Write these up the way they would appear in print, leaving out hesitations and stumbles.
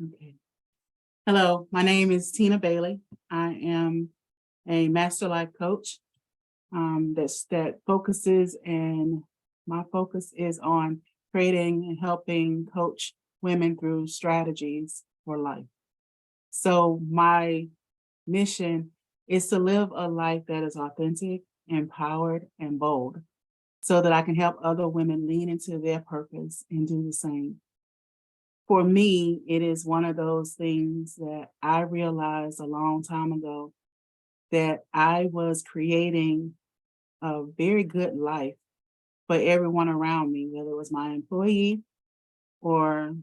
Okay. Hello, my name is Tina Bailey. I am a master life coach that focuses, and my focus is on creating and helping coach women through strategies for life. So my mission is to live a life that is authentic, empowered, and bold so that I can help other women lean into their purpose and do the same. For me, it is one of those things that I realized a long time ago that I was creating a very good life for everyone around me, whether it was my employee or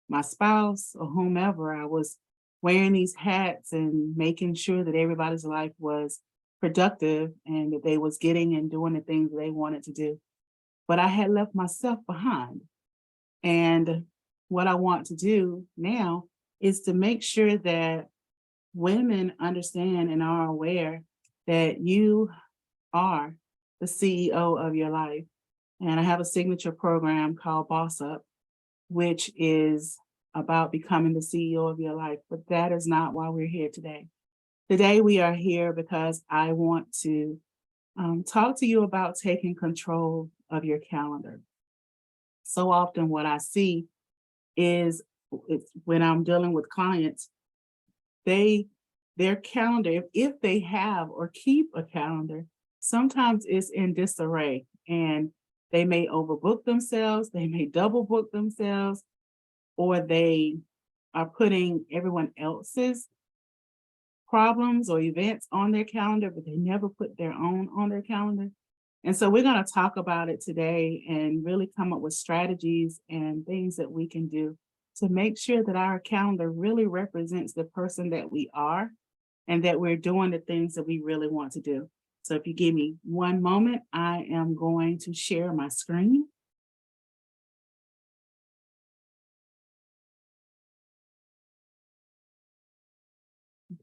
my spouse or whomever. I was wearing these hats and making sure that everybody's life was productive and that they was getting and doing the things they wanted to do. But I had left myself behind. And what I want to do now is to make sure that women understand and are aware that you are the CEO of your life. And I have a signature program called Boss Up, which is about becoming the CEO of your life. But that is not why we're here today. Today, we are here because I want to talk to you about taking control of your calendar. So often, what I see is when I'm dealing with clients, their calendar, if they have or keep a calendar, sometimes it's in disarray and they may overbook themselves, they may double book themselves, or they are putting everyone else's problems or events on their calendar, but they never put their own on their calendar. And so we're going to talk about it today and really come up with strategies and things that we can do to make sure that our calendar really represents the person that we are and that we're doing the things that we really want to do. So if you give me one moment, I am going to share my screen.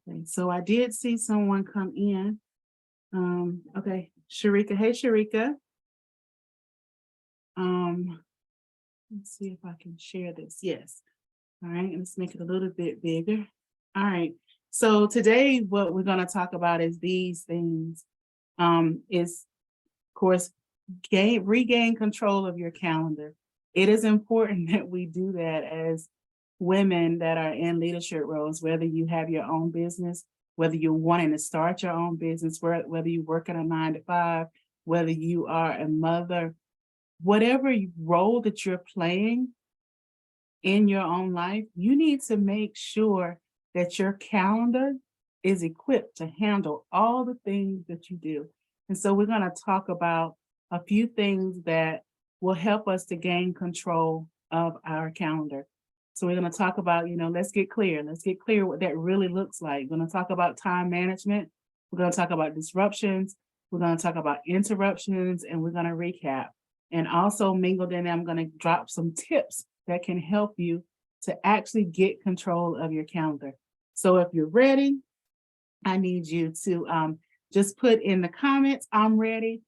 Okay, so I did see someone come in. Okay, Sharika. Hey, Sharika. Let's see if I can share this. Yes. All right, let's make it a little bit bigger. All right. So today, what we're going to talk about is these things. Is of course regain control of your calendar. It is important that we do that as women that are in leadership roles, whether you have your own business, whether you're wanting to start your own business, whether you work in a 9 to 5, whether you are a mother, whatever role that you're playing in your own life, you need to make sure that your calendar is equipped to handle all the things that you do. And so we're going to talk about a few things that will help us to gain control of our calendar. So we're going to talk about, let's get clear. Let's get clear what that really looks like. We're going to talk about time management. We're going to talk about disruptions. We're going to talk about interruptions, and we're going to recap. And also mingled in, I'm going to drop some tips that can help you to actually get control of your calendar. So if you're ready, I need you to just put in the comments, I'm ready.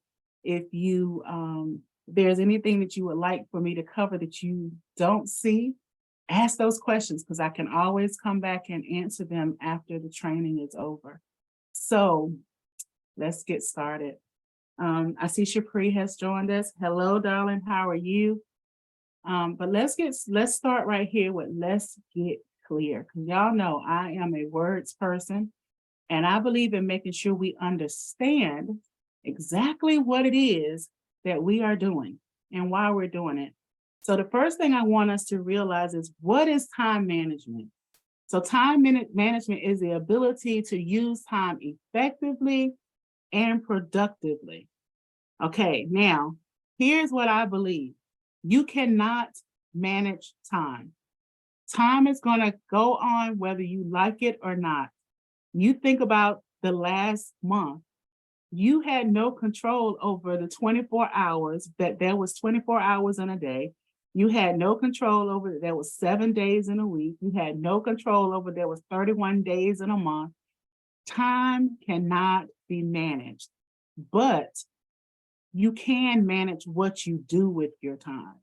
If there's anything that you would like for me to cover that you don't see, ask those questions because I can always come back and answer them after the training is over. So let's get started. I see Shapri has joined us. Hello, darling. How are you? But let's start right here with let's get clear. Because y'all know I am a words person, and I believe in making sure we understand exactly what it is that we are doing and why we're doing it. So the first thing I want us to realize is, what is time management? So time management is the ability to use time effectively and productively. Okay, now here's what I believe. You cannot manage time. Time is going to go on whether you like it or not. You think about the last month. You had no control over the 24 hours, that there was 24 hours in a day. You had no control over there was 7 days in a week. You had no control over there was 31 days in a month. Time cannot be managed, but you can manage what you do with your time.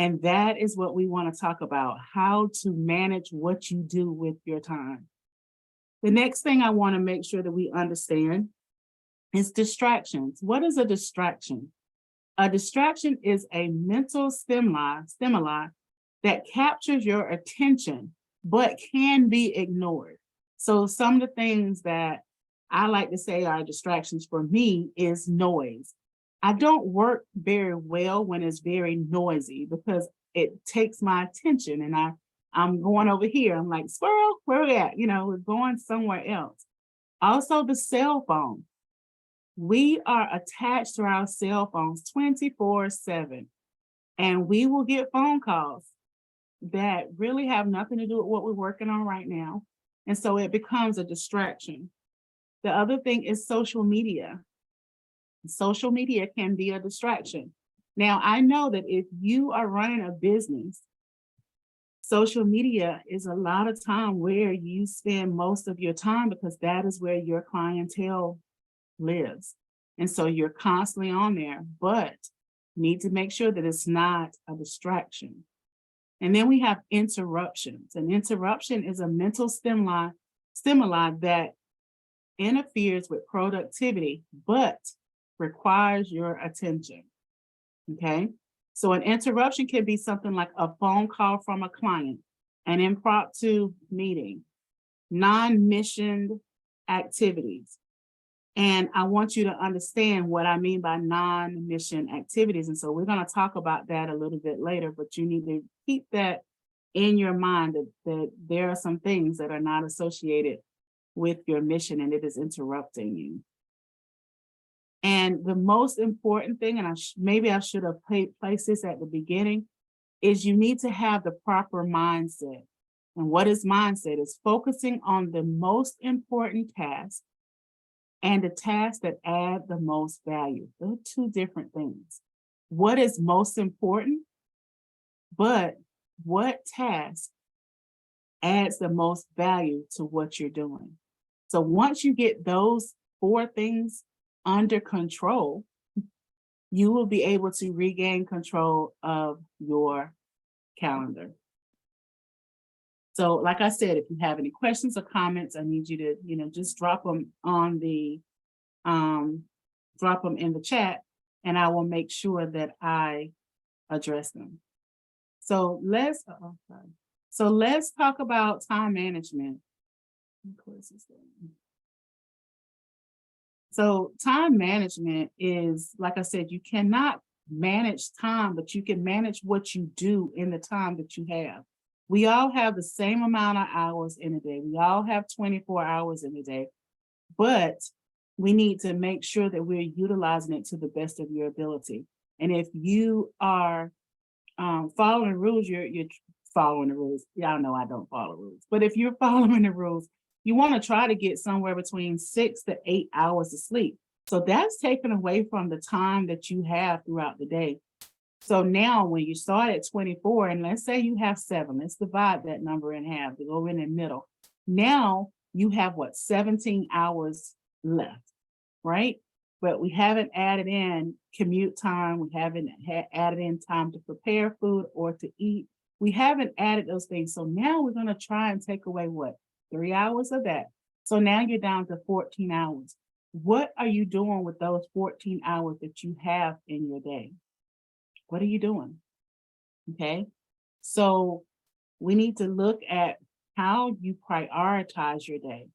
And that is what we want to talk about, how to manage what you do with your time. The next thing I want to make sure that we understand is distractions. What is a distraction? A distraction is a mental stimuli that captures your attention, but can be ignored. So some of the things that I like to say are distractions for me is noise. I don't work very well when it's very noisy because it takes my attention and I'm going over here. I'm like, squirrel, where we at? We're going somewhere else. Also the cell phone. We are attached to our cell phones 24/7, and we will get phone calls that really have nothing to do with what we're working on right now. And so it becomes a distraction. The other thing is social media. Social media can be a distraction. Now, I know that if you are running a business, social media is a lot of time where you spend most of your time because that is where your clientele lives. And so you're constantly on there, but need to make sure that it's not a distraction. And then we have interruptions. An interruption is a mental stimuli that interferes with productivity, but requires your attention. Okay. So an interruption can be something like a phone call from a client, an impromptu meeting, non-missioned activities. And I want you to understand what I mean by non-mission activities. And so we're going to talk about that a little bit later, but you need to keep that in your mind that there are some things that are not associated with your mission and it is interrupting you. And the most important thing, and maybe I should have placed this at the beginning, is you need to have the proper mindset. And what is mindset? It's focusing on the most important task and the tasks that add the most value. Those are two different things. What is most important, but what task adds the most value to what you're doing? So once you get those four things under control, you will be able to regain control of your calendar. So like I said, if you have any questions or comments, I need you to, just drop them on drop them in the chat and I will make sure that I address them. So let's talk about time management. So time management is, like I said, you cannot manage time, but you can manage what you do in the time that you have. We all have the same amount of hours in a day. We all have 24 hours in a day, but we need to make sure that we're utilizing it to the best of your ability. And if you are following the rules, you're following the rules. Y'all know I don't follow rules, but if you're following the rules, you want to try to get somewhere between 6 to 8 hours of sleep. So that's taken away from the time that you have throughout the day. So now when you start at 24, and let's say you have 7, let's divide that number in half to go in the middle. Now you have 17 hours left, right? But we haven't added in commute time. We haven't added in time to prepare food or to eat. We haven't added those things. So now we're going to try and take away 3 hours of that. So now you're down to 14 hours. What are you doing with those 14 hours that you have in your day? What are you doing? Okay. So we need to look at how you prioritize your day.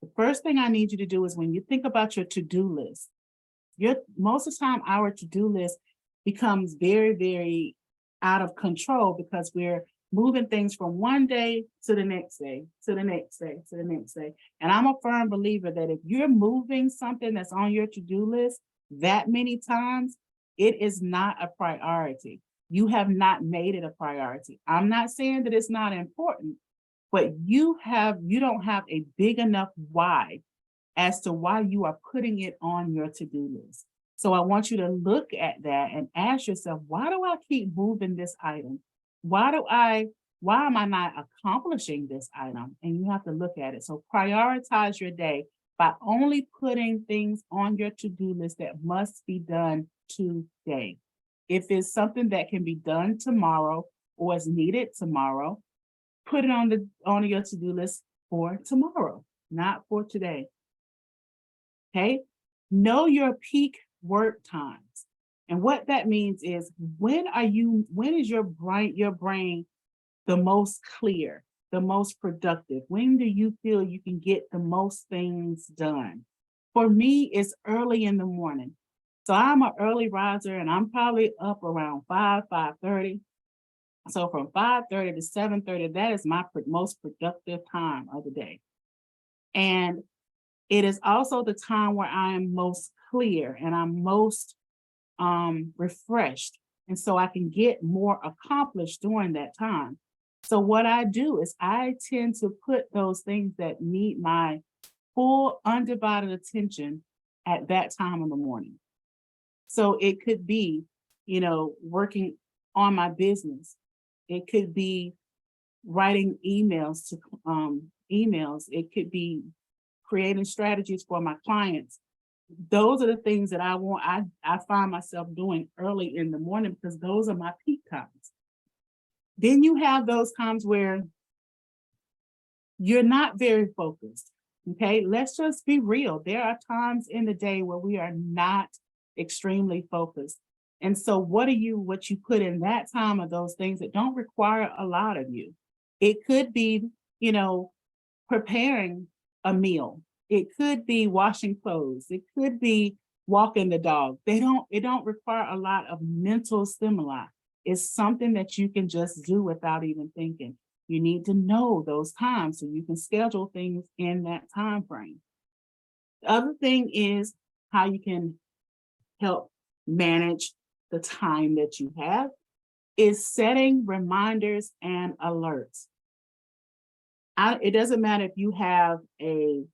The first thing I need you to do is when you think about your to-do list, most of the time our to-do list becomes very, very out of control because we're moving things from one day to the next day, to the next day, to the next day. And I'm a firm believer that if you're moving something that's on your to-do list that many times, it is not a priority. You have not made it a priority. I'm not saying that it's not important, but you don't have a big enough why as to why you are putting it on your to-do list. So I want you to look at that and ask yourself, why do I keep moving this item? Why am I not accomplishing this item? And you have to look at it. So prioritize your day by only putting things on your to-do list that must be done today. If it's something that can be done tomorrow or is needed tomorrow, put it on your to-do list for tomorrow, not for today. Okay? Know your peak work times. And what that means is when is your brain the most clear, the most productive? When do you feel you can get the most things done? For me, it's early in the morning. So I'm an early riser and I'm probably up around 5:30. So from 5:30 to 7:30, that is my most productive time of the day. And it is also the time where I am most clear and I'm most refreshed. And so I can get more accomplished during that time. So what I do is I tend to put those things that need my full undivided attention at that time of the morning. So it could be, working on my business. It could be writing emails. It could be creating strategies for my clients. Those are the things that I find myself doing early in the morning because those are my peak times. Then you have those times where you're not very focused. Okay, let's just be real. There are times in the day where we are not extremely focused. And so what you put in that time of those things that don't require a lot of you? It could be, preparing a meal. It could be washing clothes. It could be walking the dog. It don't require a lot of mental stimuli. It's something that you can just do without even thinking. You need to know those times so you can schedule things in that time frame. The other thing is how you can help manage the time that you have is setting reminders and alerts. It doesn't matter if you have an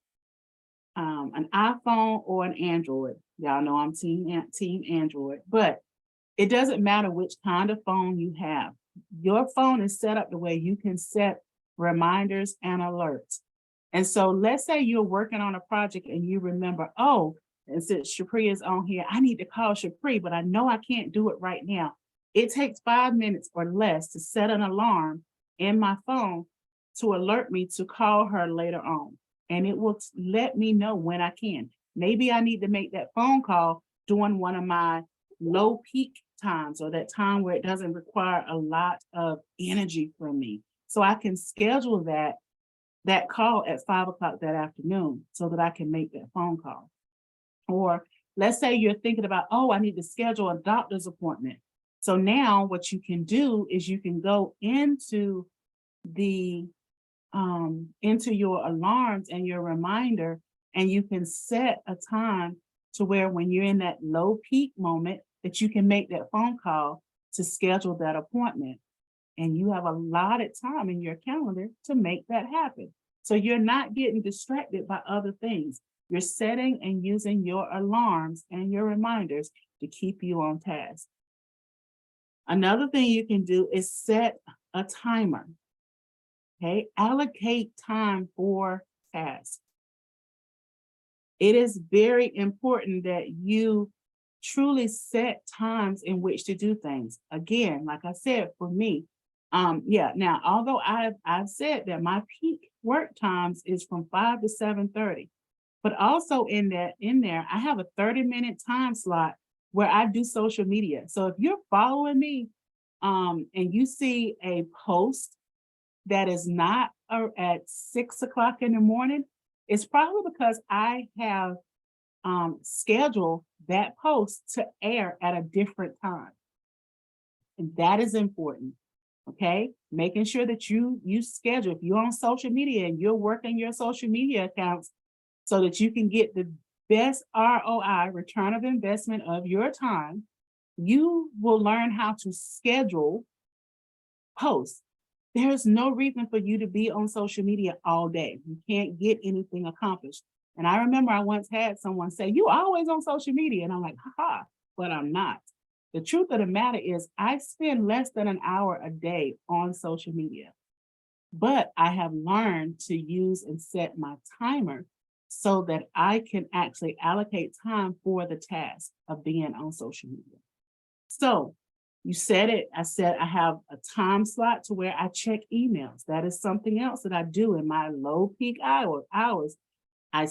iPhone or an Android. Y'all know I'm team Android, but it doesn't matter which kind of phone you have. Your phone is set up the way you can set reminders and alerts. And so let's say you're working on a project and you remember, oh, and since Shapri is on here, I need to call Shapri, but I know I can't do it right now. It takes 5 minutes or less to set an alarm in my phone to alert me to call her later on. And it will let me know when I can. Maybe I need to make that phone call during one of my low peak times or that time where it doesn't require a lot of energy from me. So I can schedule that call at 5 o'clock that afternoon so that I can make that phone call. Or let's say you're thinking about, oh, I need to schedule a doctor's appointment. So now what you can do is you can go into your alarms and your reminder, and you can set a time to where when you're in that low peak moment that you can make that phone call to schedule that appointment. And you have allotted time in your calendar to make that happen. So you're not getting distracted by other things. You're setting and using your alarms and your reminders to keep you on task. Another thing you can do is set a timer. Okay, allocate time for tasks. It is very important that you truly set times in which to do things. Again, like I said, for me, now, although I've said that my peak work times is from 5 to 7:30, but also in there, I have a 30-minute time slot where I do social media. So if you're following me, and you see a post that is not at 6 o'clock in the morning, it's probably because I have scheduled that post to air at a different time. And that is important. Okay, making sure that you schedule, if you're on social media and you're working your social media accounts so that you can get the best ROI, return of investment of your time, you will learn how to schedule posts. There's no reason for you to be on social media all day. You can't get anything accomplished. And I remember I once had someone say, you always on social media. And I'm like, haha, but I'm not. The truth of the matter is I spend less than an hour a day on social media, but I have learned to use and set my timer so that I can actually allocate time for the task of being on social media. So You said it. I said I have a time slot to where I check emails. That is something else that I do in my low peak hours. I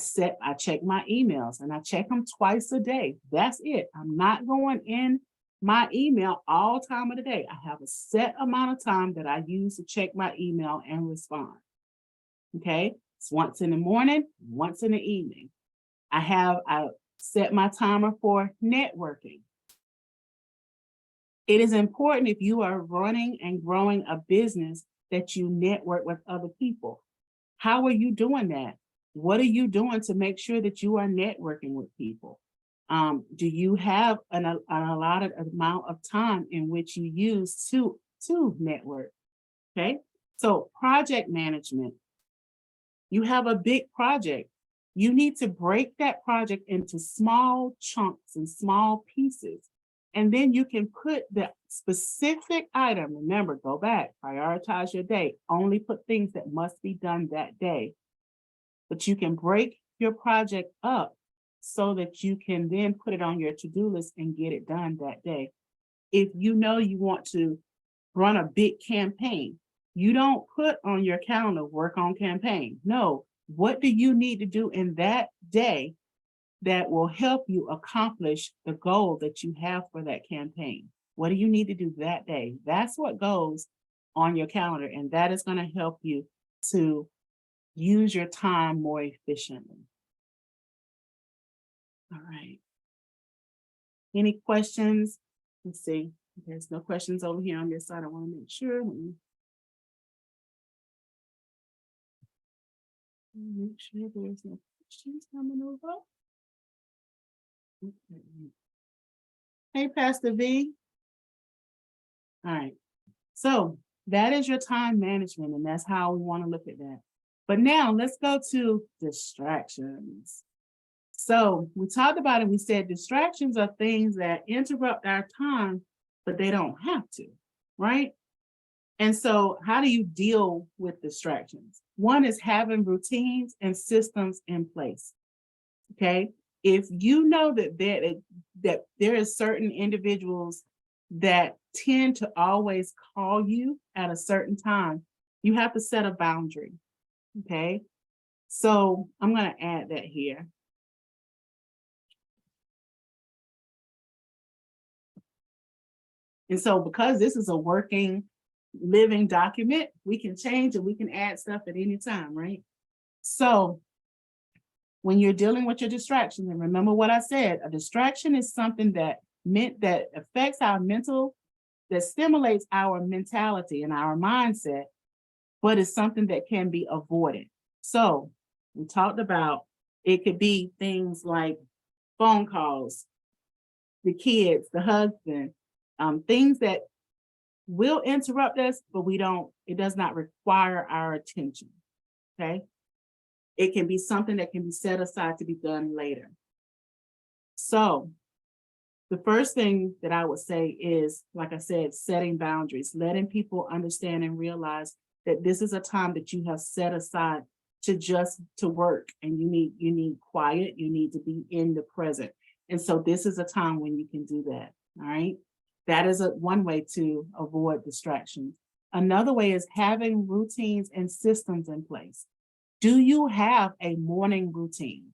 check my emails and I check them twice a day. That's it. I'm not going in my email all time of the day. I have a set amount of time that I use to check my email and respond. Okay. It's once in the morning, once in the evening. I set my timer for networking. It is important if you are running and growing a business that you network with other people. How are you doing that? What are you doing to make sure that you are networking with people? Do you have an allotted amount of time in which you use to network? Okay, so project management. You have a big project. You need to break that project into small chunks and small pieces. And then you can put the specific item, remember, go back, prioritize your day, only put things that must be done that day. But you can break your project up so that you can then put it on your to-do list and get it done that day. If you know you want to run a big campaign, you don't put on your calendar, work on campaign. No, what do you need to do in that day that will help you accomplish the goal that you have for that campaign? What do you need to do that day? That's what goes on your calendar, and that is going to help you to use your time more efficiently. All right. Any questions? Let's see. There's no questions over here on this side. I want to make sure. Make sure there's no questions coming over. Okay. Hey, Pastor V. All right. So that is your time management, and that's how we want to look at that. But now let's go to distractions. So we talked about it. We said distractions are things that interrupt our time, but they don't have to, right? And so how do you deal with distractions? One is having routines and systems in place. Okay. If you know that there is certain individuals that tend to always call you at a certain time, you have to set a boundary. Okay. So I'm going to add that here. And so because this is a working, living document, we can change and we can add stuff at any time, right? So when you're dealing with your distractions, and remember what I said, a distraction is something that affects our mental, that stimulates our mentality and our mindset, but it's something that can be avoided. So we talked about, it could be things like phone calls, the kids, the husband, things that will interrupt us, but it does not require our attention, okay? It can be something that can be set aside to be done later. So the first thing that I would say is, like I said, setting boundaries, letting people understand and realize that this is a time that you have set aside to work, and you need quiet, you need to be in the present. And so this is a time when you can do that, all right? That is one way to avoid distractions. Another way is having routines and systems in place. Do you have a morning routine?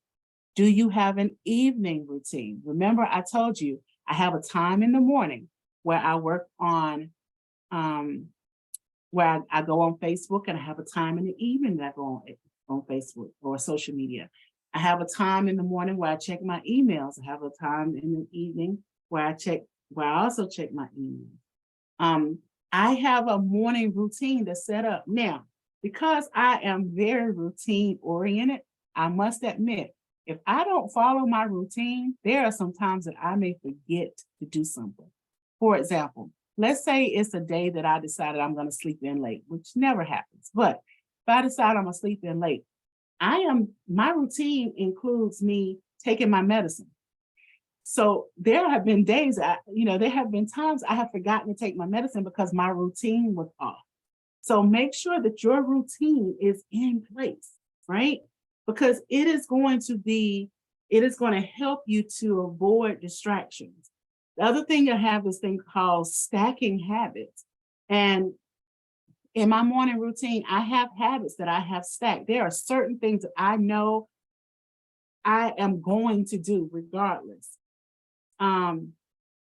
Do you have an evening routine? Remember, I told you I have a time in the morning where I work on, where I go on Facebook, and I have a time in the evening that I go on Facebook or social media. I have a time in the morning where I check my emails. I have a time in the evening where I also check my email. I have a morning routine that's set up. Now, because I am very routine oriented, I must admit, if I don't follow my routine, there are some times that I may forget to do something. For example, let's say it's a day that I decided I'm going to sleep in late, which never happens. But if I decide I'm going to sleep in late, my routine includes me taking my medicine. So there have been days, there have been times I have forgotten to take my medicine because my routine was off. So make sure that your routine is in place, right? Because it is going to help you to avoid distractions. The other thing I have this thing called stacking habits. And in my morning routine, I have habits that I have stacked. There are certain things that I know I am going to do regardless. Um,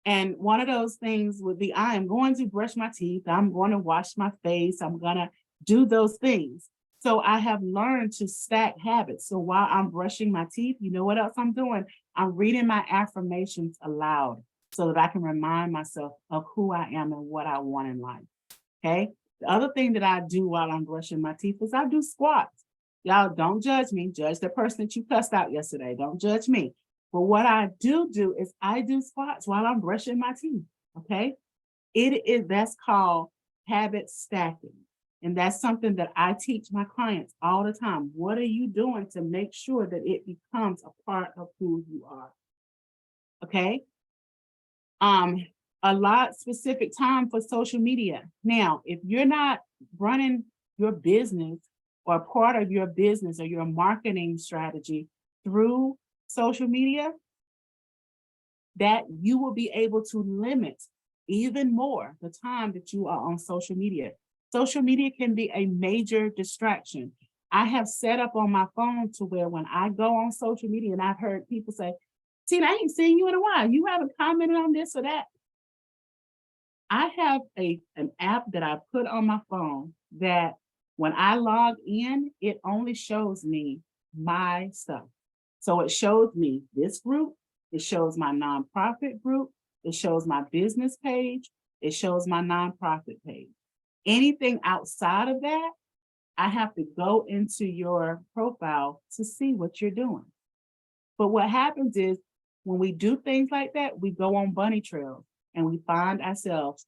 and one of those things would be I am going to brush my teeth, I'm going to wash my face, I'm going to do those things. So I have learned to stack habits. So while I'm brushing my teeth, you know what else I'm doing? I'm reading my affirmations aloud so that I can remind myself of who I am and what I want in life. Okay. The other thing that I do while I'm brushing my teeth is I do squats. Y'all don't judge me. Judge the person that you cussed out yesterday. Don't judge me. But what I do is I do squats while I'm brushing my teeth. Okay. That's called habit stacking. And that's something that I teach my clients all the time. What are you doing to make sure that it becomes a part of who you are? Okay. Um, a lot specific time for social media. Now, if you're not running your business or part of your business or your marketing strategy through social media, that you will be able to limit even more the time that you are on social media. Social media can be a major distraction. I have set up on my phone to where when I go on social media, and I've heard people say, Tina, I ain't seen you in a while. You haven't commented on this or that. I have an app that I put on my phone that when I log in, it only shows me my stuff. So it shows me this group, it shows my nonprofit group, it shows my business page, it shows my nonprofit page. Anything outside of that, I have to go into your profile to see what you're doing. But what happens is when we do things like that, we go on bunny trails and we find ourselves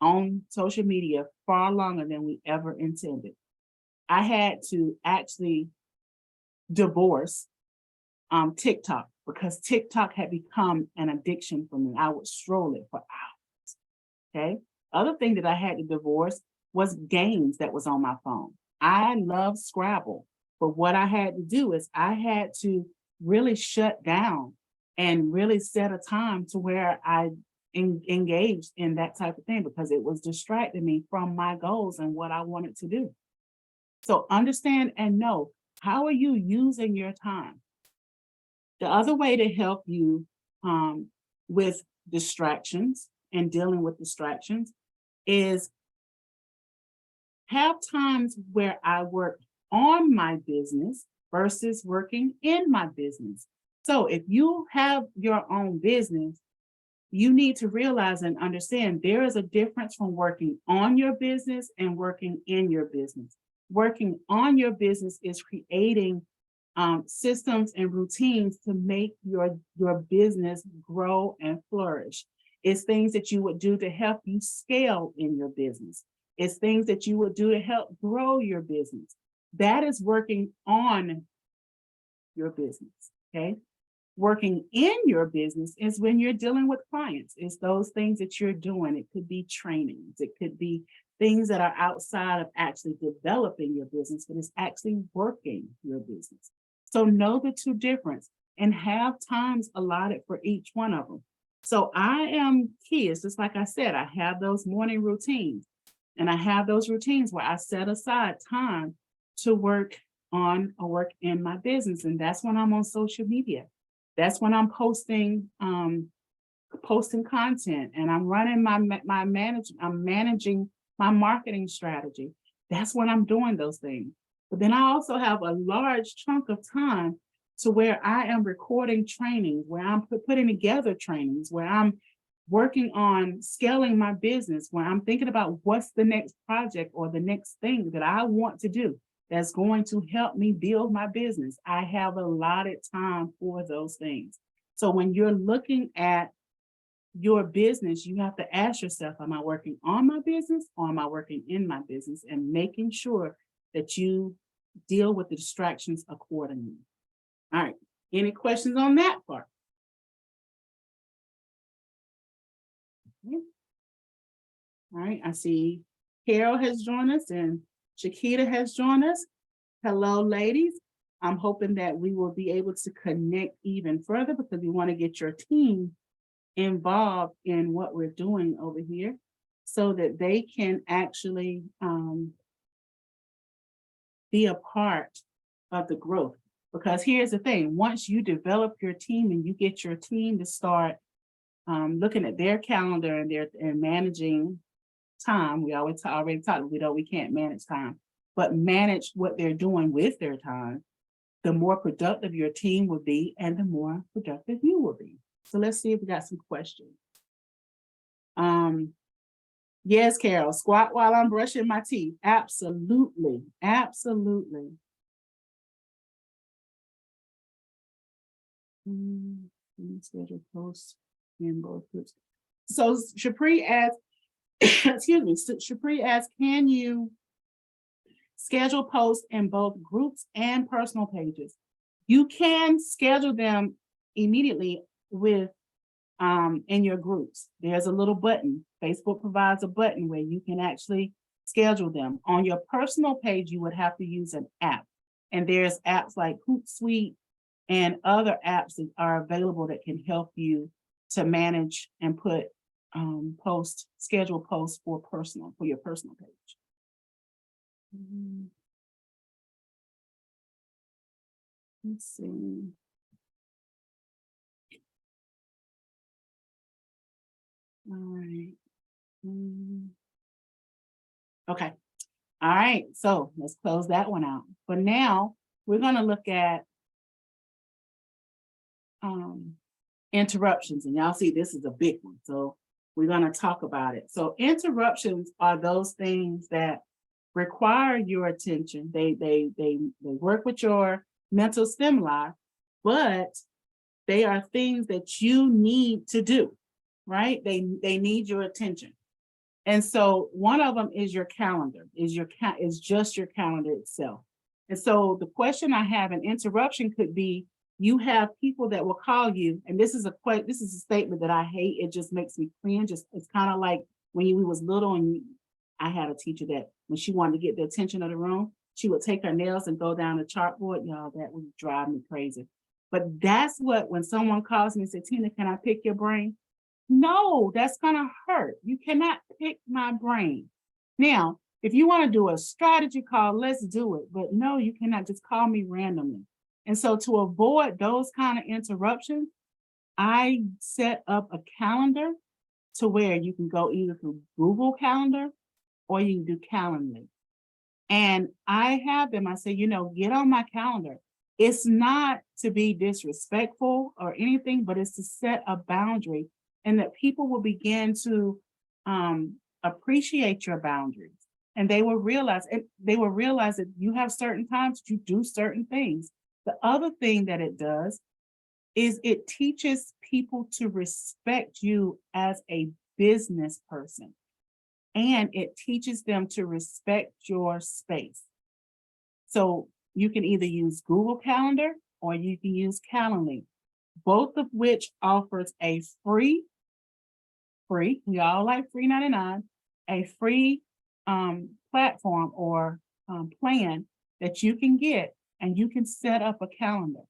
on social media far longer than we ever intended. I had to actually divorce TikTok because TikTok had become an addiction for me. I would stroll it for hours. Okay. Other thing that I had to divorce was games that was on my phone. I love Scrabble, but what I had to do is I had to really shut down and really set a time to where I engaged in that type of thing because it was distracting me from my goals and what I wanted to do. So understand and know, how are you using your time? The other way to help you with distractions and dealing with distractions is have times where I work on my business versus working in my business. So if you have your own business, you need to realize and understand there is a difference from working on your business and working in your business. Working on your business is creating systems and routines to make your business grow and flourish. It's things that you would do to help you scale in your business. It's things that you would do to help grow your business. That is working on your business, okay? Working in your business is when you're dealing with clients. It's those things that you're doing. It could be trainings. It could be things that are outside of actually developing your business, but it's actually working your business. So know the two difference and have times allotted for each one of them. So I am key. It's just like I said, I have those morning routines and I have those routines where I set aside time to work on or work in my business. And that's when I'm on social media. That's when I'm posting content and I'm running I'm managing my marketing strategy. That's when I'm doing those things. But then I also have a large chunk of time to where I am recording trainings, where I'm putting together trainings, where I'm working on scaling my business, where I'm thinking about what's the next project or the next thing that I want to do that's going to help me build my business. I have allotted time for those things. So when you're looking at your business, you have to ask yourself, am I working on my business or am I working in my business? And making sure that you deal with the distractions accordingly. All right, any questions on that part? Okay. All right, I see Carol has joined us and Shakita has joined us. Hello, ladies. I'm hoping that we will be able to connect even further because we want to get your team involved in what we're doing over here so that they can actually be a part of the growth. Because here's the thing, once you develop your team and you get your team to start looking at their calendar and managing time, we always already talked, we can't manage time, but manage what they're doing with their time, the more productive your team will be and the more productive you will be. So let's see if we got some questions. Yes, Carol, squat while I'm brushing my teeth. Absolutely, absolutely. Schedule posts in both groups. So Shapri asked, excuse me, Shapri asked, can you schedule posts in both groups and personal pages? You can schedule them immediately with in your groups. There's a little button. Facebook provides a button where you can actually schedule them. On your personal page, you would have to use an app. And there's apps like Hootsuite and other apps that are available that can help you to manage and put schedule posts for your personal page. Let's see. All right. Okay. All right. So let's close that one out. But now we're going to look at interruptions. And y'all see this is a big one. So we're going to talk about it. So interruptions are those things that require your attention. They work with your mental stimuli, but they are things that you need to do, right? They need your attention. And so one of them is your calendar, is just your calendar itself. And so the question I have, an interruption could be, you have people that will call you, and this is a statement that I hate. It just makes me cringe. It's kind of like when we was little, and I had a teacher that when she wanted to get the attention of the room, she would take her nails and go down the chalkboard. Y'all, that would drive me crazy. But that's what, when someone calls me and says, Tina, can I pick your brain? No, that's gonna hurt. You cannot pick my brain. Now, if you want to do a strategy call, let's do it. But no, you cannot just call me randomly. And so to avoid those kind of interruptions, I set up a calendar to where you can go either through Google Calendar or you can do Calendly. And I have them, I say, get on my calendar. It's not to be disrespectful or anything, but it's to set a boundary and that people will begin to appreciate your boundaries. And they will realize that you have certain times you do certain things. The other thing that it does is it teaches people to respect you as a business person. And it teaches them to respect your space. So you can either use Google Calendar or you can use Calendly, both of which offers a free, we all like free 99, a free platform or plan that you can get, and you can set up a calendar.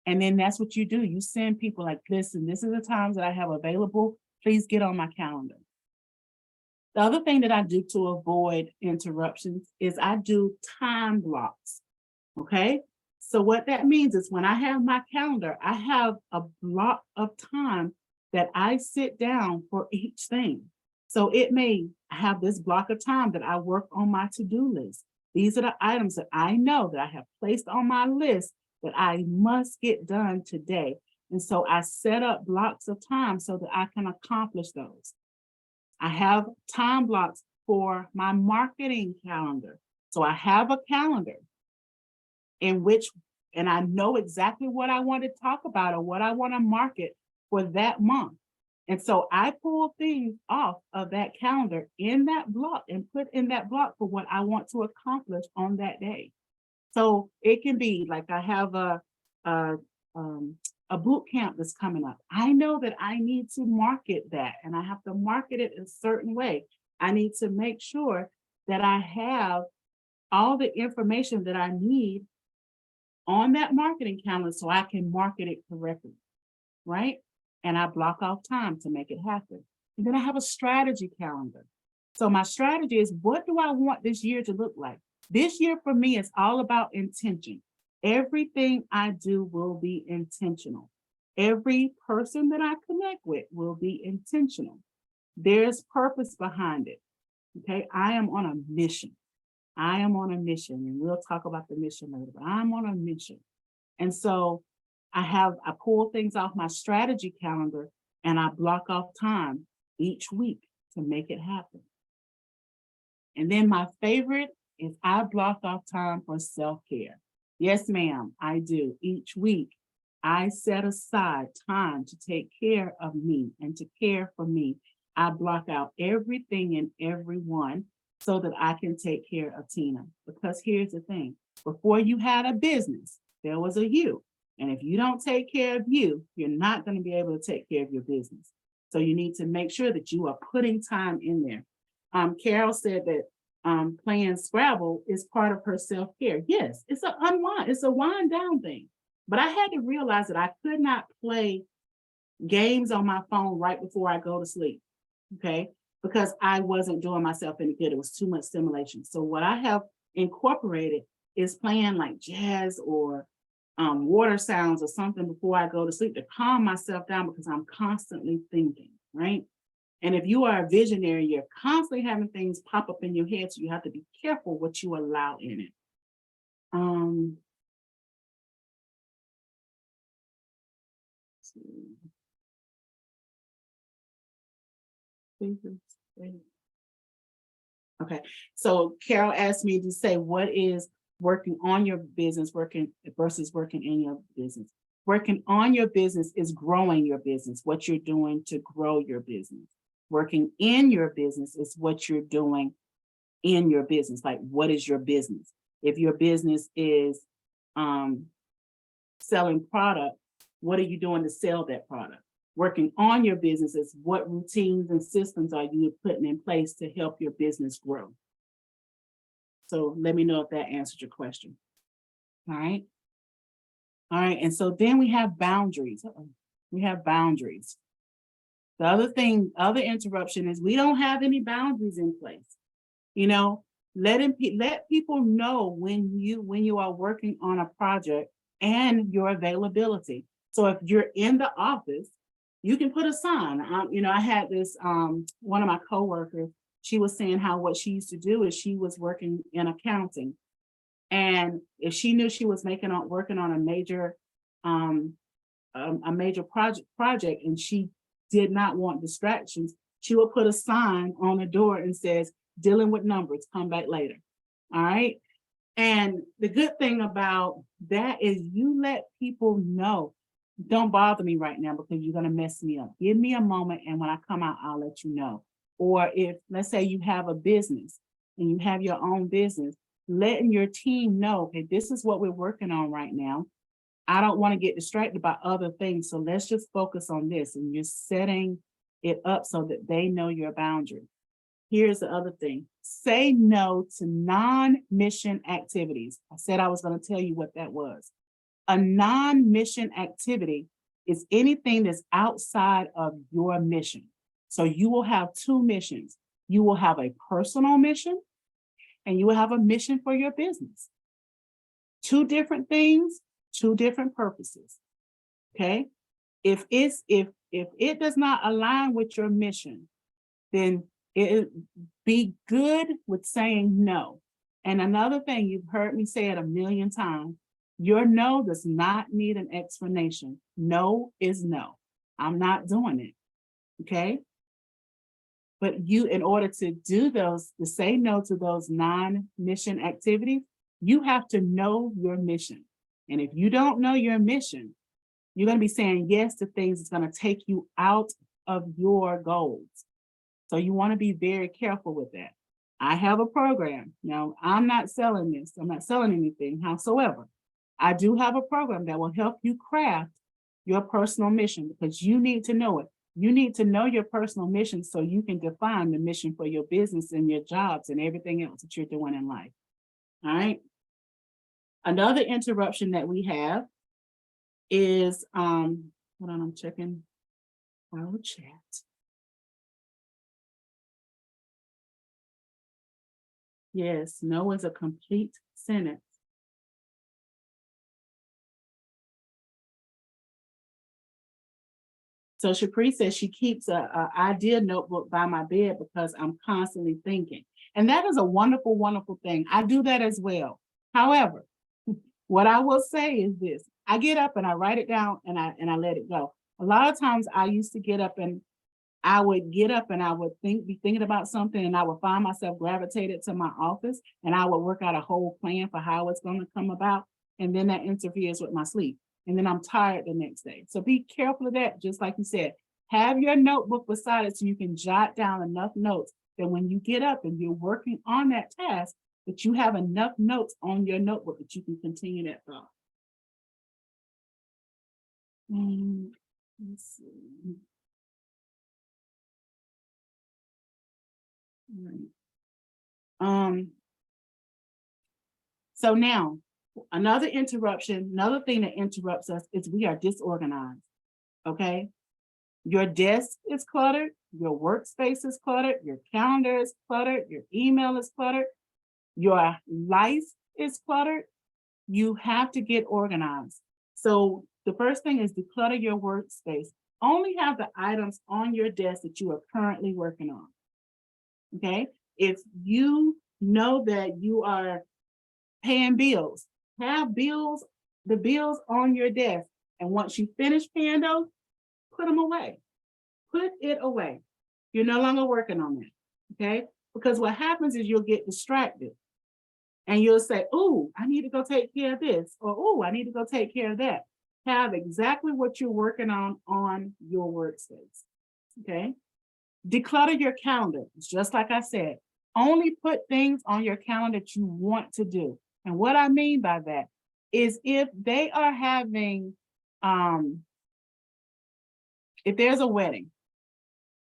And then that's what you do. You send people like, listen, this is the times that I have available. Please get on my calendar. The other thing that I do to avoid interruptions is I do time blocks, okay? So what that means is when I have my calendar, I have a block of time that I sit down for each thing. So it may have this block of time that I work on my to-do list. These are the items that I know that I have placed on my list that I must get done today. And so I set up blocks of time so that I can accomplish those. I have time blocks for my marketing calendar. So I have a calendar in which, and I know exactly what I want to talk about or what I want to market for that month. And so I pull things off of that calendar in that block and put in that block for what I want to accomplish on that day. So it can be like I have a boot camp that's coming up. I know that I need to market that, and I have to market it in a certain way. I need to make sure that I have all the information that I need on that marketing calendar so I can market it correctly, right? and I block off time to make it happen. And then I have a strategy calendar. So my strategy is, what do I want this year to look like? This year for me is all about intention. Everything I do will be intentional. Every person that I connect with will be intentional. There's purpose behind it. Okay. I am on a mission. I am on a mission, and we'll talk about the mission later, but I'm on a mission. And so I pull things off my strategy calendar and I block off time each week to make it happen. And then my favorite is I block off time for self-care. Yes, ma'am, I do. Each week, I set aside time to take care of me and to care for me. I block out everything and everyone so that I can take care of Tina. Because here's the thing, before you had a business, there was a you. And if you don't take care of you, you're not going to be able to take care of your business. So you need to make sure that you are putting time in there. Carol said that playing Scrabble is part of her self-care. Yes, it's a wind down thing. But I had to realize that I could not play games on my phone right before I go to sleep. Okay, because I wasn't doing myself any good. It was too much stimulation. So what I have incorporated is playing like jazz or water sounds or something before I go to sleep to calm myself down, because I'm constantly thinking, right? And if you are a visionary, you're constantly having things pop up in your head, so you have to be careful what you allow in it. Okay, so Carol asked me to say, what is working on your business, working versus working in your business? Working on your business is growing your business, what you're doing to grow your business. Working in your business is what you're doing in your business. Like, what is your business? If your business is selling product, what are you doing to sell that product? Working on your business is what routines and systems are you putting in place to help your business grow? So let me know if that answered your question. All right. All right. And so then we have boundaries. We have boundaries. The other interruption is we don't have any boundaries in place. You know, let people know when you are working on a project and your availability. So if you're in the office, you can put a sign. I had this one of my coworkers. She was saying how what she used to do is she was working in accounting, and if she knew she was working on a major project, and she did not want distractions, she would put a sign on the door and says, "Dealing with numbers, come back later." All right. And the good thing about that is you let people know, don't bother me right now because you're going to mess me up. Give me a moment, and when I come out, I'll let you know. Or if, let's say you have a business and you have your own business, letting your team know, okay, this is what we're working on right now. I don't want to get distracted by other things. So let's just focus on this. And you're setting it up so that they know your boundary. Here's the other thing. Say no to non-mission activities. I said I was going to tell you what that was. A non-mission activity is anything that's outside of your mission. So you will have two missions. You will have a personal mission and you will have a mission for your business. Two different things, two different purposes. Okay. If it does not align with your mission, then be good with saying no. And another thing, you've heard me say it a million times, your no does not need an explanation. No is no. I'm not doing it. Okay. But you, in order to do those, to say no to those non-mission activities, you have to know your mission. And if you don't know your mission, you're going to be saying yes to things that's going to take you out of your goals. So you want to be very careful with that. I have a program. Now, I'm not selling this. I'm not selling anything. Howsoever, I do have a program that will help you craft your personal mission, because you need to know it. You need to know your personal mission so you can define the mission for your business and your jobs and everything else that you're doing in life. All right. Another interruption that we have is, hold on, I'm checking. our chat. Yes, no is a complete sentence. So Shapri says she keeps a idea notebook by my bed because I'm constantly thinking. And that is a wonderful, wonderful thing. I do that as well. However, what I will say is this: I get up and I write it down and I let it go. A lot of times I used to get up and I would get up and I would be thinking about something, and I would find myself gravitated to my office and I would work out a whole plan for how it's going to come about. And then that interferes with my sleep. And then I'm tired the next day. So be careful of that. Just like you said, have your notebook beside it so you can jot down enough notes that when you get up and you're working on that task, that you have enough notes on your notebook that you can continue that thought. Let's see. Right. So now another interruption, another thing that interrupts us is we are disorganized. Okay. Your desk is cluttered, your workspace is cluttered, your calendar is cluttered, your email is cluttered, your life is cluttered. You have to get organized. So the first thing is declutter your workspace. Only have the items on your desk that you are currently working on. Okay. If you know that you are paying bills, have the bills on your desk. And once you finish paying those, put them away. Put it away. You're no longer working on that. Okay. Because what happens is you'll get distracted and you'll say, oh, I need to go take care of this, or oh, I need to go take care of that. Have exactly what you're working on your workspace. Okay. Declutter your calendar. Just like I said, only put things on your calendar that you want to do. And what I mean by that is if they are having, if there's a wedding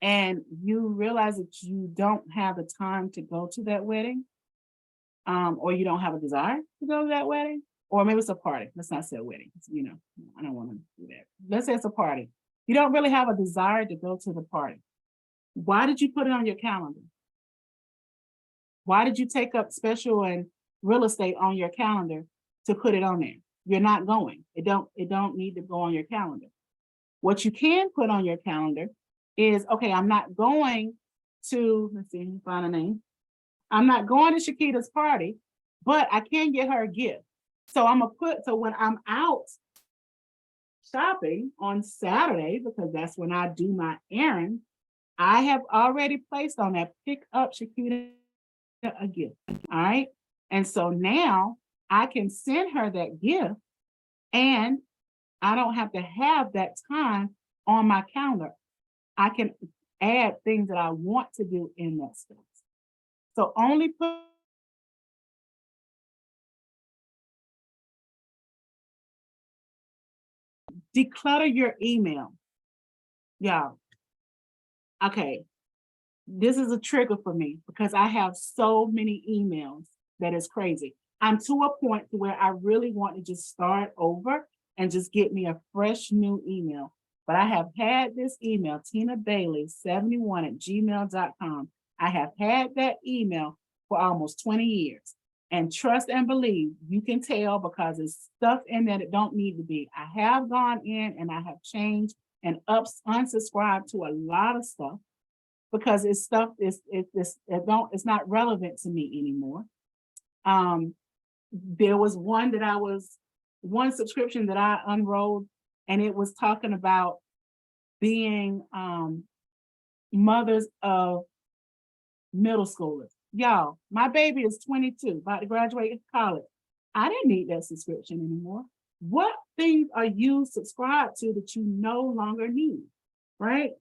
and you realize that you don't have the time to go to that wedding, or you don't have a desire to go to that wedding, or maybe it's a party. Let's not say a wedding. You know, I don't want to do that. Let's say it's a party. You don't really have a desire to go to the party. Why did you put it on your calendar? Why did you take up special and real estate on your calendar to put it on there? You're not going. It don't need to go on your calendar. What you can put on your calendar is, okay, I'm not going to, let's see, find a name. I'm not going to Shakita's party, but I can get her a gift. So I'm gonna put, so when I'm out shopping on Saturday, because that's when I do my errand, I have already placed on that, pick up Shakita a gift. All right. And so now I can send her that gift and I don't have to have that time on my calendar. I can add things that I want to do in that space. So only put declutter your email. Y'all. Okay. This is a trigger for me because I have so many emails that is crazy. I'm to a point to where I really want to just start over and just get me a fresh new email. But I have had this email, tinabailey71@gmail.com. I have had that email for almost 20 years. And trust and believe, you can tell because there's stuff in there that don't need to be. I have gone in and I have changed and unsubscribed to a lot of stuff because it's stuff it's not relevant to me anymore. There was one subscription that I unrolled, and it was talking about being mothers of middle schoolers. Y'all, my baby is 22, about to graduate college. I didn't need that subscription anymore. What things are you subscribed to that you no longer need, right?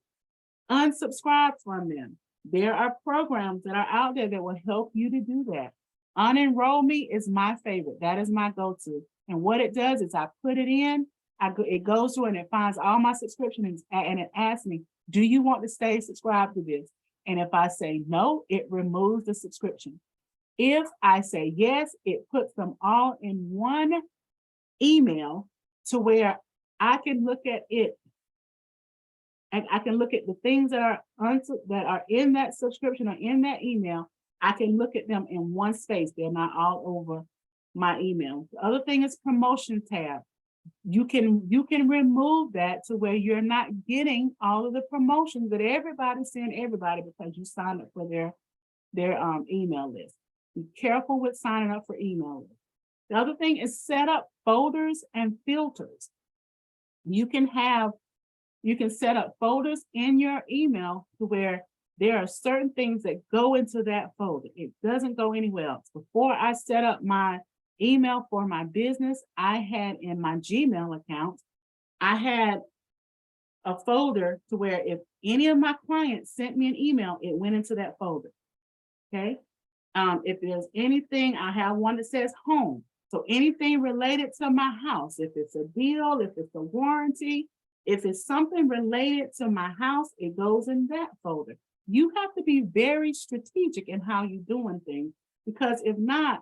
Unsubscribe from them. There are programs that are out there that will help you to do that. Unenroll Me is my favorite. That is my go-to. And what it does is I put it in, it goes through and it finds all my subscriptions and it asks me, do you want to stay subscribed to this? And if I say no, it removes the subscription. If I say yes, it puts them all in one email to where I can look at it And I can look at the things that are in that subscription or in that email. I can look at them in one space. They're not all over my email. The other thing is promotion tab. You can remove that to where you're not getting all of the promotions that everybody's sending everybody because you signed up for their email list. Be careful with signing up for email lists. The other thing is set up folders and filters. You can set up folders in your email to where there are certain things that go into that folder. It doesn't go anywhere else. Before I set up my email for my business, I had in my Gmail account, I had a folder to where if any of my clients sent me an email, it went into that folder. Okay. If there's anything, I have one that says home. So anything related to my house, if it's a bill, if it's a warranty, if it's something related to my house, it goes in that folder. You have to be very strategic in how you're doing things, because if not,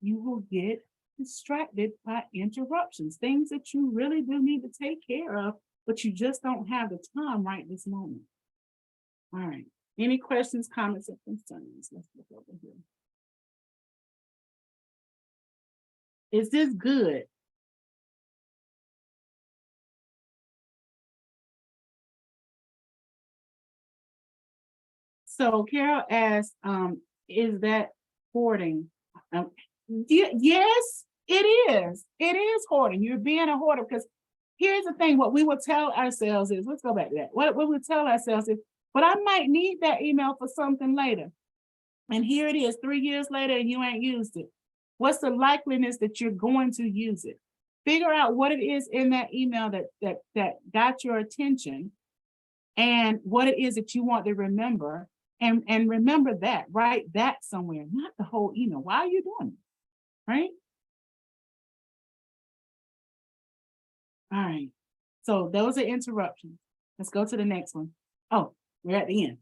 you will get distracted by interruptions, things that you really do need to take care of, but you just don't have the time right this moment. All right. Any questions, comments, or concerns? Let's look over here. Is this good? So Carol asked, is that hoarding? Yes, it is. It is hoarding. You're being a hoarder, because here's the thing. What we will tell ourselves is, let's go back to that. What we will tell ourselves is, but I might need that email for something later. And here it is 3 years later and you ain't used it. What's the likeliness that you're going to use it? Figure out what it is in that email that got your attention and what it is that you want to remember. And remember that, write that somewhere, not the whole email. Why are you doing it? Right? All right. So those are interruptions. Let's go to the next one. Oh, we're at the end.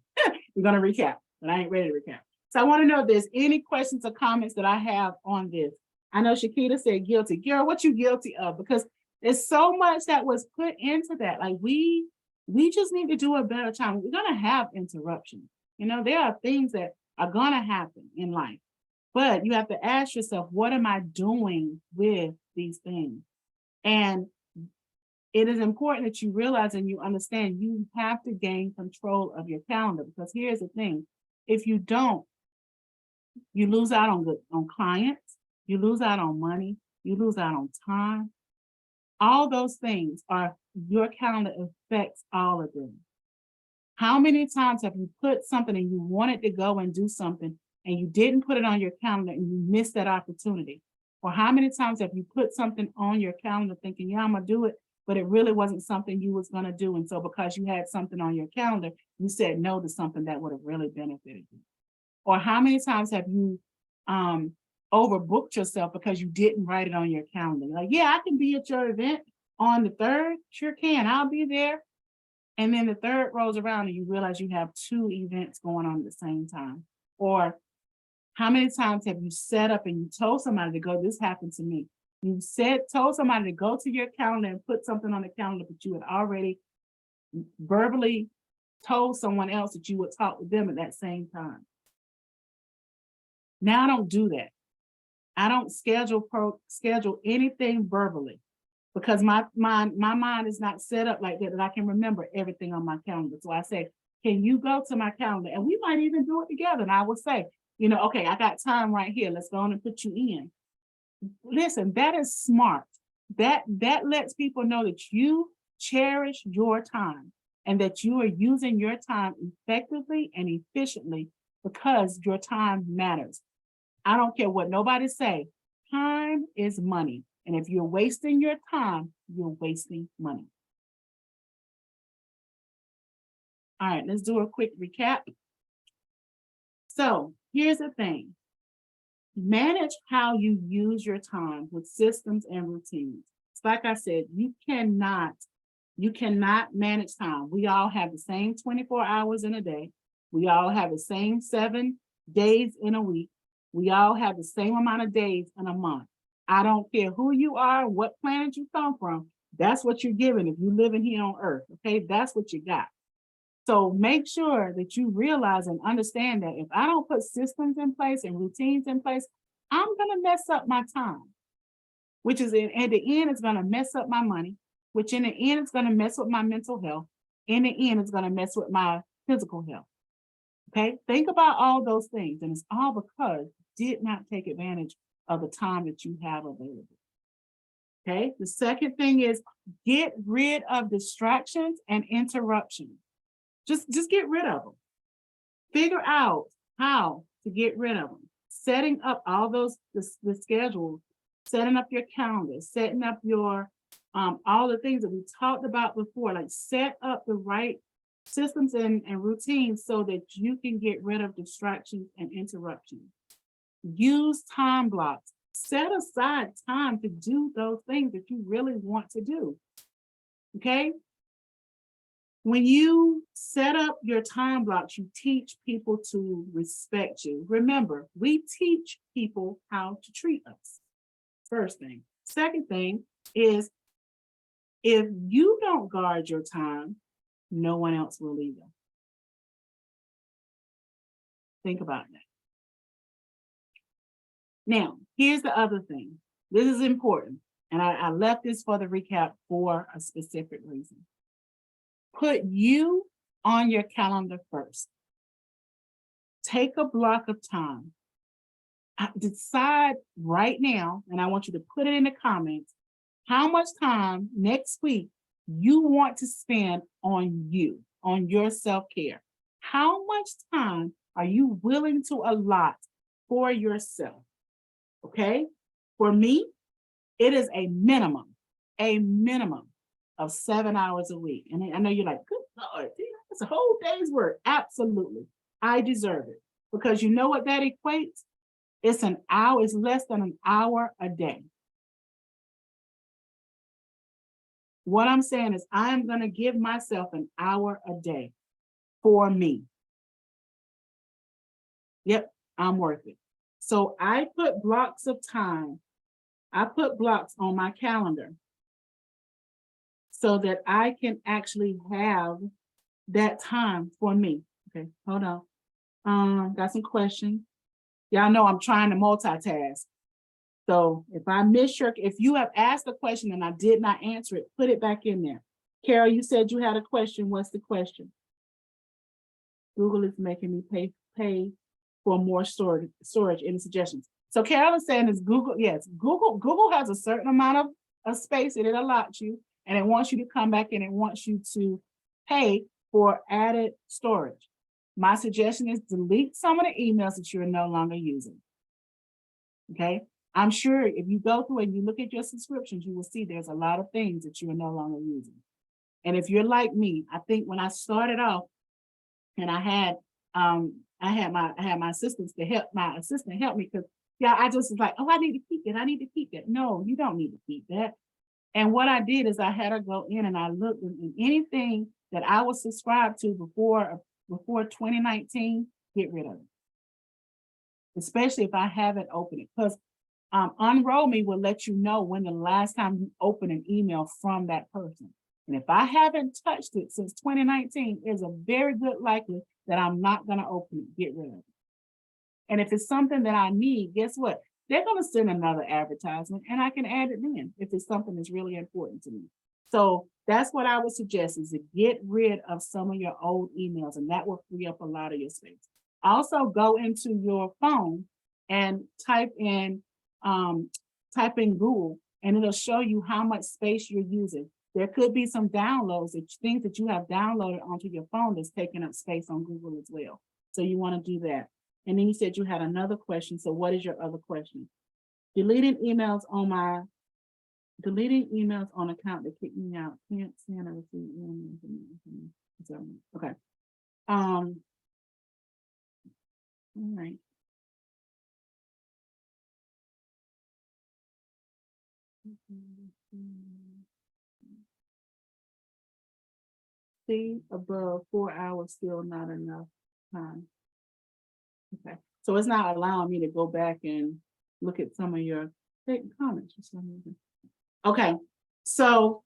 We're going to recap, but I ain't ready to recap. So I want to know if there's any questions or comments that I have on this. I know Shakita said guilty. Girl, what you guilty of? Because there's so much that was put into that. Like we just need to do a better job. We're going to have interruptions. You know, there are things that are going to happen in life, but you have to ask yourself, what am I doing with these things? And it is important that you realize and you understand you have to gain control of your calendar, because here's the thing. If you don't, you lose out on clients, you lose out on money, you lose out on time. All those things are, your calendar affects all of them. How many times have you put something and you wanted to go and do something and you didn't put it on your calendar and you missed that opportunity? Or how many times have you put something on your calendar thinking, yeah, I'm gonna do it, but it really wasn't something you was gonna do. And so because you had something on your calendar, you said no to something that would have really benefited you. Or how many times have you overbooked yourself because you didn't write it on your calendar? Like, yeah, I can be at your event on the 3rd. Sure can, I'll be there. And then the 3rd rolls around and you realize you have 2 events going on at the same time. Or how many times have you set up and you told somebody to go? This happened to me. You told somebody to go to your calendar and put something on the calendar, but you had already verbally told someone else that you would talk with them at that same time. Now I don't do that. I don't schedule anything verbally, because my mind is not set up like that I can remember everything on my calendar. So I say, can you go to my calendar? And we might even do it together. And I will say, you know, okay, I got time right here. Let's go on and put you in. Listen, that is smart. That lets people know that you cherish your time and that you are using your time effectively and efficiently, because your time matters. I don't care what nobody say. Time is money. And if you're wasting your time, you're wasting money. All right, let's do a quick recap. So here's the thing. Manage how you use your time with systems and routines. It's like I said, you cannot manage time. We all have the same 24 hours in a day. We all have the same 7 days in a week. We all have the same amount of days in a month. I don't care who you are, what planet you come from. That's what you're given if you're living here on earth. Okay, that's what you got. So make sure that you realize and understand that if I don't put systems in place and routines in place, I'm gonna mess up my time, which is at the end, it's gonna mess up my money, which in the end, it's gonna mess with my mental health. In the end, it's gonna mess with my physical health. Okay, think about all those things, and it's all because you did not take advantage of the time that you have available. Okay, the second thing is get rid of distractions and interruptions. Just get rid of them. Figure out how to get rid of them. Setting up all those the schedules, setting up your calendar, setting up your all the things that we talked about before, like set up the right systems and routines so that you can get rid of distractions and interruptions. Use time blocks. Set aside time to do those things that you really want to do. Okay? When you set up your time blocks, you teach people to respect you. Remember, we teach people how to treat us. First thing. Second thing is if you don't guard your time, no one else will either. Think about that. Now, here's the other thing. This is important. And I left this for the recap for a specific reason. Put you on your calendar first. Take a block of time. Decide right now, and I want you to put it in the comments, how much time next week you want to spend on you, on your self-care. How much time are you willing to allot for yourself? Okay? For me, it is a minimum of 7 hours a week. And I know you're like, good Lord, that's a whole day's work. Absolutely. I deserve it. Because you know what that equates? It's an hour, it's less than an hour a day. What I'm saying is I'm going to give myself an hour a day for me. Yep, I'm worth it. So I put blocks of time. I put blocks on my calendar so that I can actually have that time for me. Okay, hold on. Got some questions. Y'all know I'm trying to multitask. So if you have asked a question and I did not answer it, put it back in there. Carol, you said you had a question. What's the question? Google is making me pay for more storage in the suggestions. So Carol is saying is Google, yes, Google has a certain amount of space and it allots you, and it wants you to come back and it wants you to pay for added storage. My suggestion is delete some of the emails that you're no longer using. Okay. I'm sure if you go through and you look at your subscriptions, you will see there's a lot of things that you are no longer using. And if you're like me, I think when I started off and I had my assistants to help, my assistant help me, because I just was like, oh, I need to keep it. I need to keep it. No, you don't need to keep that. And what I did is I had her go in and I looked in anything that I was subscribed to before 2019, get rid of it. Especially if I haven't opened it, because Unroll Me will let you know when the last time you opened an email from that person. And if I haven't touched it since 2019, there's a very good likelihood that I'm not going to open it, get rid of it. And if it's something that I need, guess what? They're going to send another advertisement and I can add it in if it's something that's really important to me. So that's what I would suggest, is to get rid of some of your old emails, and that will free up a lot of your space. Also go into your phone and type in Google, and it'll show you how much space you're using. There could be some downloads, things that you have downloaded onto your phone that's taking up space on Google as well. So you want to do that. And then you said you had another question. So what is your other question? Deleting emails on account that kicked me out. Can't send or receive emails. Okay. All right. See, above 4 hours, still not enough time. Okay, so it's not allowing me to go back and look at some of your comments for some reason. Okay, So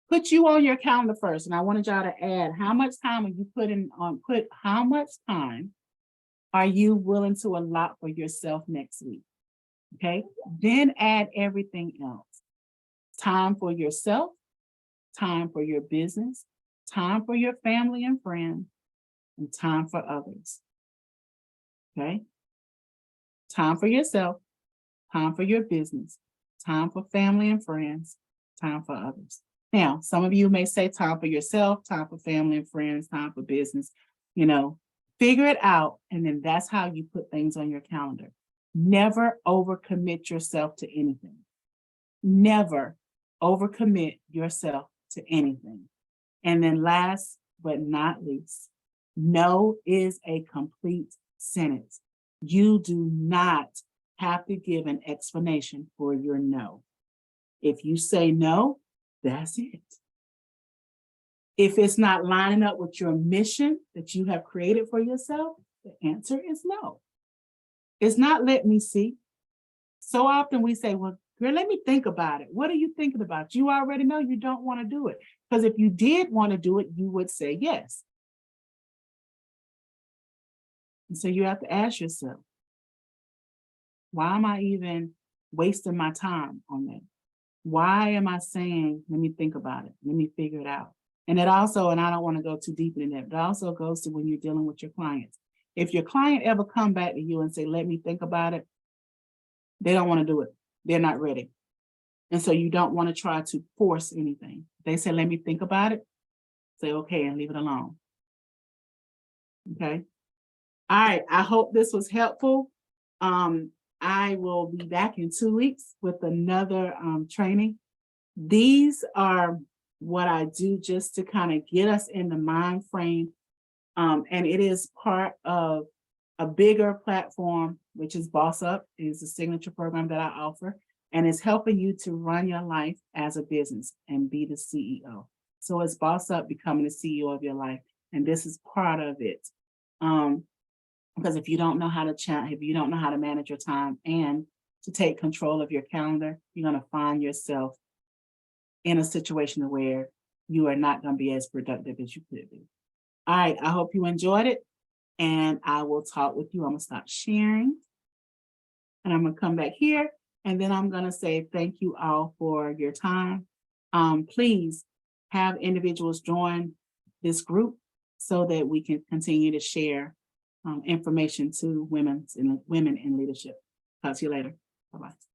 put you on your calendar first. And I wanted y'all to add how much time are you how much time are you willing to allot for yourself next week? Okay. Then add everything else. Time for yourself, time for your business, time for your family and friends, and time for others. Okay. Time for yourself, time for your business, time for family and friends, time for others. Now, some of you may say time for yourself, time for family and friends, time for business, figure it out. And then that's how you put things on your calendar. Never overcommit yourself to anything. Never overcommit yourself to anything. And then last but not least, no is a complete sentence. You do not have to give an explanation for your no. If you say no, that's it. If it's not lining up with your mission that you have created for yourself, the answer is no. It's not let me see. So often we say, well, girl, let me think about it. What are you thinking about? You already know you don't want to do it. Because if you did want to do it, you would say yes. And so you have to ask yourself, why am I even wasting my time on that? Why am I saying, let me think about it, let me figure it out? And it also, and I don't want to go too deep in that, but it also goes to when you're dealing with your clients. If your client ever come back to you and say, let me think about it, they don't want to do it. They're not ready. And so you don't want to try to force anything. They say, let me think about it. Say, okay, and leave it alone. Okay. All right. I hope this was helpful. I will be back in 2 weeks with another training. These are what I do just to kind of get us in the mind frame. And it is part of a bigger platform, which is Boss Up. It is a signature program that I offer, and it's helping you to run your life as a business and be the CEO. So it's Boss Up, becoming the CEO of your life. And this is part of it. Because if you don't know how to if you don't know how to manage your time and to take control of your calendar, you're going to find yourself in a situation where you are not going to be as productive as you could be. All right, I hope you enjoyed it, and I will talk with you. I'm going to stop sharing, and I'm going to come back here, and then I'm going to say thank you all for your time. Please have individuals join this group so that we can continue to share information to women in leadership. Talk to you later. Bye-bye.